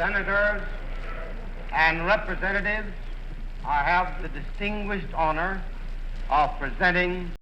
senators, and representatives, I have the distinguished honor of presenting.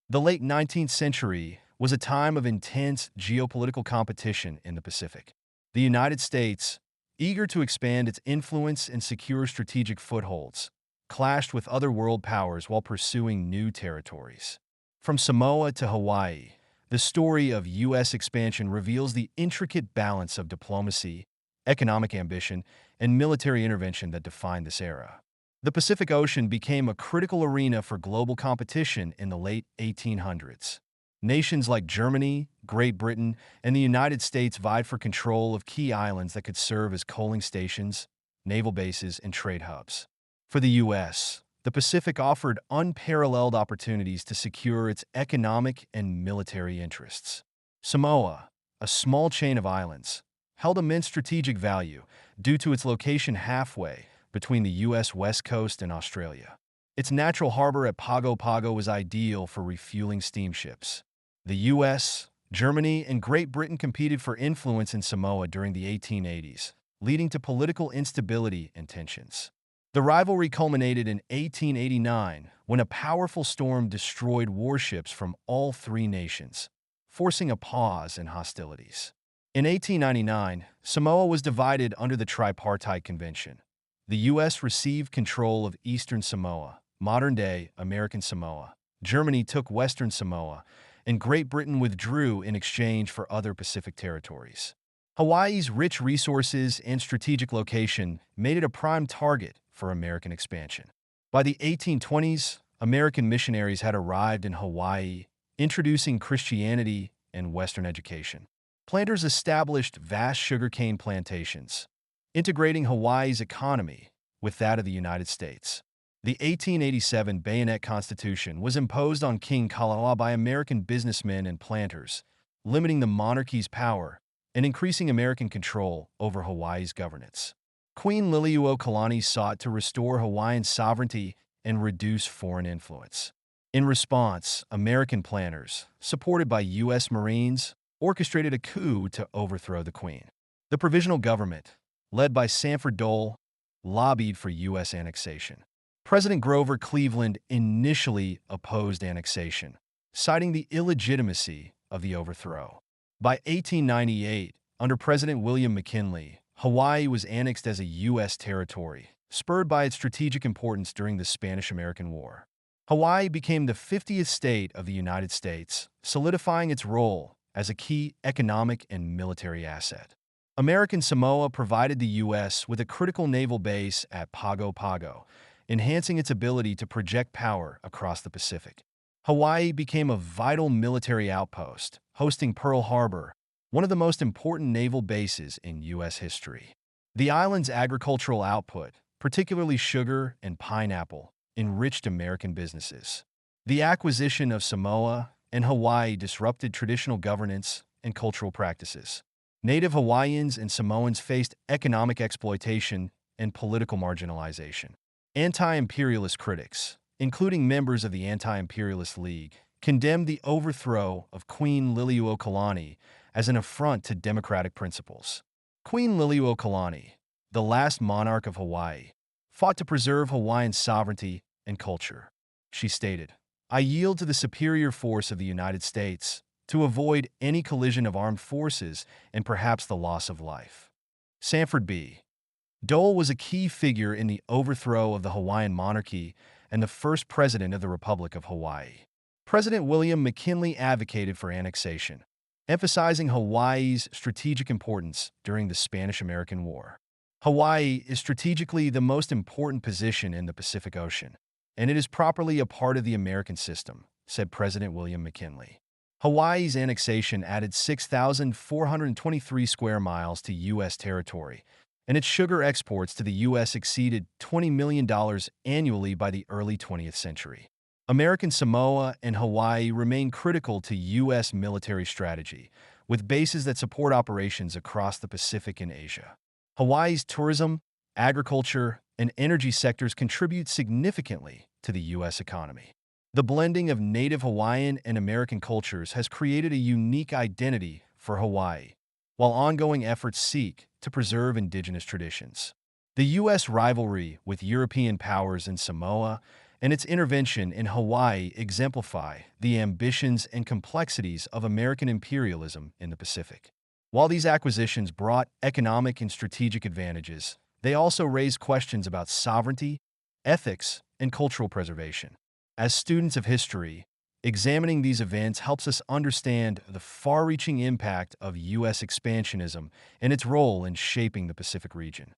The late 19th century was a time of intense geopolitical competition in the Pacific. The United States, eager to expand its influence and secure strategic footholds, clashed with other world powers while pursuing new territories. From Samoa to Hawaii, the story of U.S. expansion reveals the intricate balance of diplomacy, economic ambition, and military intervention that defined this era. The Pacific Ocean became a critical arena for global competition in the late 1800s. Nations like Germany, Great Britain, and the United States vied for control of key islands that could serve as coaling stations, naval bases, and trade hubs. For the U.S., the Pacific offered unparalleled opportunities to secure its economic and military interests. Samoa, a small chain of islands, held immense strategic value due to its location halfway between the U.S. West Coast and Australia. Its natural harbor at Pago Pago was ideal for refueling steamships. The U.S., Germany, and Great Britain competed for influence in Samoa during the 1880s, leading to political instability and tensions. The rivalry culminated in 1889 when a powerful storm destroyed warships from all three nations, forcing a pause in hostilities. In 1899, Samoa was divided under the Tripartite Convention. The U.S. received control of Eastern Samoa, modern-day American Samoa. Germany took Western Samoa, and Great Britain withdrew in exchange for other Pacific territories. Hawaii's rich resources and strategic location made it a prime target for American expansion. By the 1820s, American missionaries had arrived in Hawaii, introducing Christianity and Western education. Planters established vast sugarcane plantations, integrating Hawaii's economy with that of the United States. The 1887 Bayonet Constitution was imposed on King Kalakaua by American businessmen and planters, limiting the monarchy's power and increasing American control over Hawaii's governance. Queen Liliʻuokalani sought to restore Hawaiian sovereignty and reduce foreign influence. In response, American planters, supported by U.S. Marines, orchestrated a coup to overthrow the Queen. The provisional government, led by Sanford Dole, lobbied for U.S. annexation. President Grover Cleveland initially opposed annexation, citing the illegitimacy of the overthrow. By 1898, under President William McKinley, Hawaii was annexed as a U.S. territory, spurred by its strategic importance during the Spanish-American War. Hawaii became the 50th state of the United States, solidifying its role as a key economic and military asset. American Samoa provided the U.S. with a critical naval base at Pago Pago, enhancing its ability to project power across the Pacific. Hawaii became a vital military outpost, hosting Pearl Harbor, one of the most important naval bases in U.S. history. The island's agricultural output, particularly sugar and pineapple, enriched American businesses. The acquisition of Samoa and Hawaii disrupted traditional governance and cultural practices. Native Hawaiians and Samoans faced economic exploitation and political marginalization. Anti-imperialist critics, including members of the Anti-Imperialist League, condemned the overthrow of Queen Liliʻuokalani as an affront to democratic principles. Queen Liliʻuokalani, the last monarch of Hawaii, fought to preserve Hawaiian sovereignty and culture. She stated, "I yield to the superior force of the United States to avoid any collision of armed forces and perhaps the loss of life." Sanford B. Dole was a key figure in the overthrow of the Hawaiian monarchy and the first president of the Republic of Hawaii. President William McKinley advocated for annexation, emphasizing Hawaii's strategic importance during the Spanish-American War. Hawaii is strategically the most important position in the Pacific Ocean, and it is properly a part of the American system, said President William McKinley. Hawaii's annexation added 6,423 square miles to U.S. territory, and its sugar exports to the U.S. exceeded $20 million annually by the early 20th century. American Samoa and Hawaii remain critical to U.S. military strategy, with bases that support operations across the Pacific and Asia. Hawaii's tourism, agriculture, and energy sectors contribute significantly to the U.S. economy. The blending of native Hawaiian and American cultures has created a unique identity for Hawaii, while ongoing efforts seek to preserve indigenous traditions. The U.S. rivalry with European powers in Samoa and its intervention in Hawaii exemplify the ambitions and complexities of American imperialism in the Pacific. While these acquisitions brought economic and strategic advantages, they also raised questions about sovereignty, ethics, and cultural preservation. As students of history, examining these events helps us understand the far-reaching impact of U.S. expansionism and its role in shaping the Pacific region.